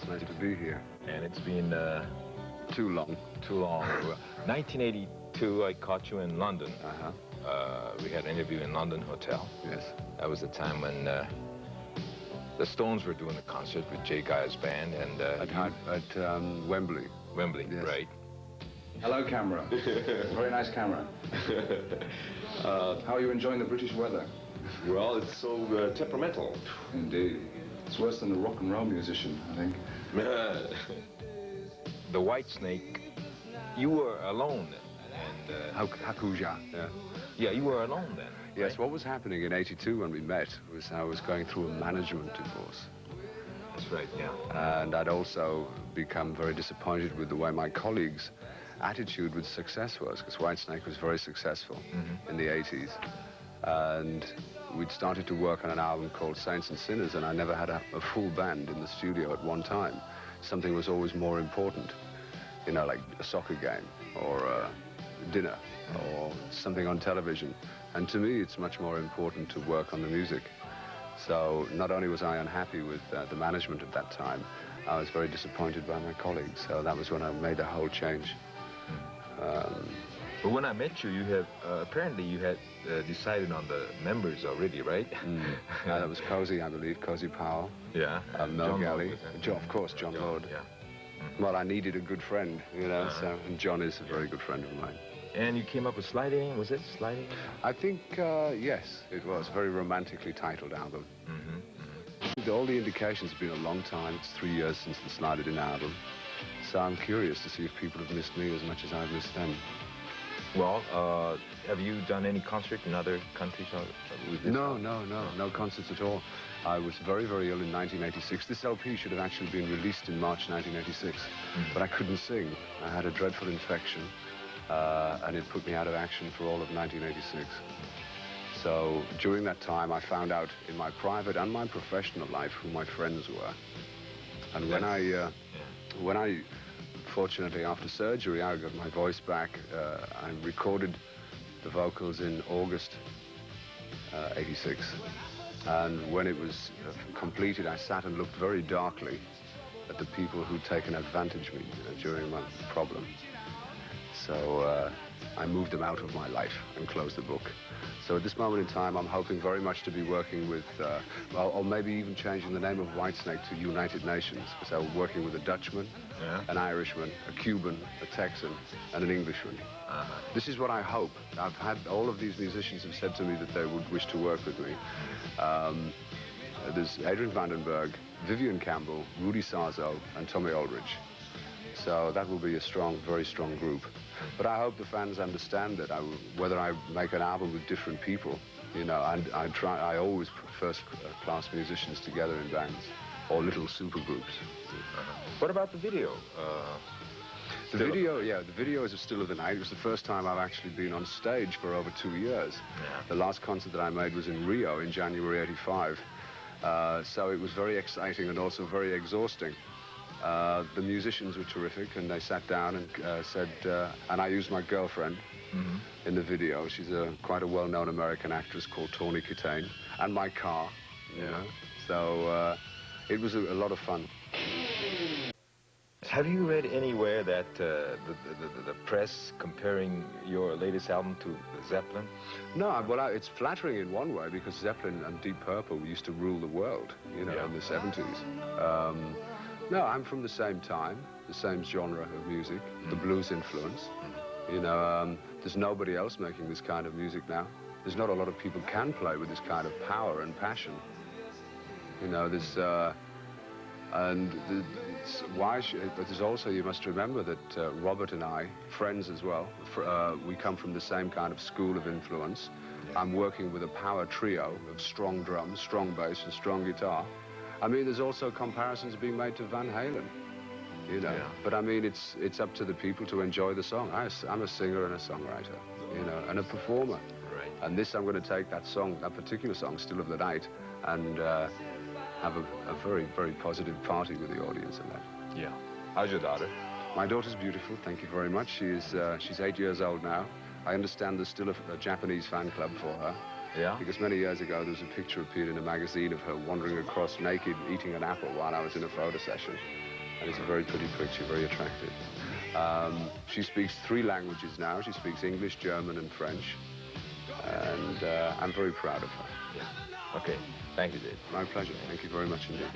fascinated to be here. And it's been Too long. too long. 1982, I caught you in London. We had an interview in London Hotel. Yes. That was the time when the Stones were doing the concert with Jay Guy's band and At Wembley. Wembley, Yes. right? Hello, camera. Very nice camera. How are you enjoying the British weather? Well, it's so temperamental. Indeed. It's worse than a rock and roll musician, I think. The White Snake, you were alone then. And Hakuja. Yeah. yeah, you were alone then. Yes, right? what was happening in '82 when we met was I was going through a management divorce. That's right, yeah. And I'd also become very disappointed with the way my colleagues' attitude with success was, because Whitesnake was very successful in the 80s. And we'd started to work on an album called Saints and Sinners, and I never had a full band in the studio at one time. Something was always more important, you know, like a soccer game or dinner or something on television. And to me, it's much more important to work on the music. So not only was I unhappy with the management at that time, I was very disappointed by my colleagues. So that was when I made a whole change. But when I met you, you had, apparently you had decided on the members already, right? That was Cozy, I believe, Cozy Powell. Yeah. Mel John Galley. Lord was in. Of course, John Lord. Yeah. Well, I needed a good friend, you know, so, and John is a very good friend of mine. And you came up with Sliding, was it Sliding? I think, yes, it was a very romantically titled album. All the indications have been a long time. It's 3 years since the Slide It In album. So I'm curious to see if people have missed me as much as I've missed them. Well, have you done any concert in other countries? No concerts at all. I was very, very ill in 1986. This LP should have actually been released in March 1986, but I couldn't sing. I had a dreadful infection, and it put me out of action for all of 1986. So during that time, I found out in my private and my professional life who my friends were. And when I fortunately, after surgery, I got my voice back. I recorded the vocals in August '86. And when it was completed, I sat and looked very darkly at the people who'd taken advantage of me during my problem. So I moved them out of my life and closed the book. So at this moment in time, I'm hoping very much to be working with, well, or maybe even changing the name of Whitesnake to United Nations, because I'm working with a Dutchman, an Irishman, a Cuban, a Texan, and an Englishman. This is what I hope. I've had all of these musicians have said to me that they would wish to work with me. There's Adrian Vandenberg, Vivian Campbell, Rudy Sarzo, and Tommy Aldridge. So that will be a strong, very strong group. But I hope the fans understand that whether I make an album with different people, you know, I always put first-class musicians together in bands or little super groups. What about the video? The video is a still of the night. It was the first time I've actually been on stage for over 2 years. The last concert that I made was in Rio in January '85. So it was very exciting and also very exhausting. The musicians were terrific, and they sat down and said, and I used my girlfriend in the video. She's quite a well-known American actress called Tawny Kitane, and my car, you know. So it was a lot of fun. Have you read anywhere that the press comparing your latest album to Zeppelin? No, well, it's flattering in one way, because Zeppelin and Deep Purple used to rule the world, you know, in the '70s. No, I'm from the same time, the same genre of music, the blues influence. You know, there's nobody else making this kind of music now. There's not a lot of people can play with this kind of power and passion. You know, there's, but there's also, you must remember that Robert and I, friends as well, we come from the same kind of school of influence. I'm working with a power trio of strong drums, strong bass, and strong guitar. I mean, there's also comparisons being made to Van Halen, you know. But I mean, it's up to the people to enjoy the song. I'm a singer and a songwriter, you know, and a performer. Right. And this, I'm going to take that song, that particular song, Still of the Night, and have a very, very positive party with the audience in that. Yeah. How's your daughter? My daughter's beautiful, thank you very much. She's 8 years old now. I understand there's still a Japanese fan club for her. Yeah? Because many years ago, there was a picture appeared in a magazine of her wandering across naked, eating an apple while I was in a photo session. and it's a very pretty picture, very attractive. She speaks 3 languages now. She speaks English, German, and French, and I'm very proud of her. Yeah. Okay. Thank you, Dave. My pleasure. Thank you very much indeed.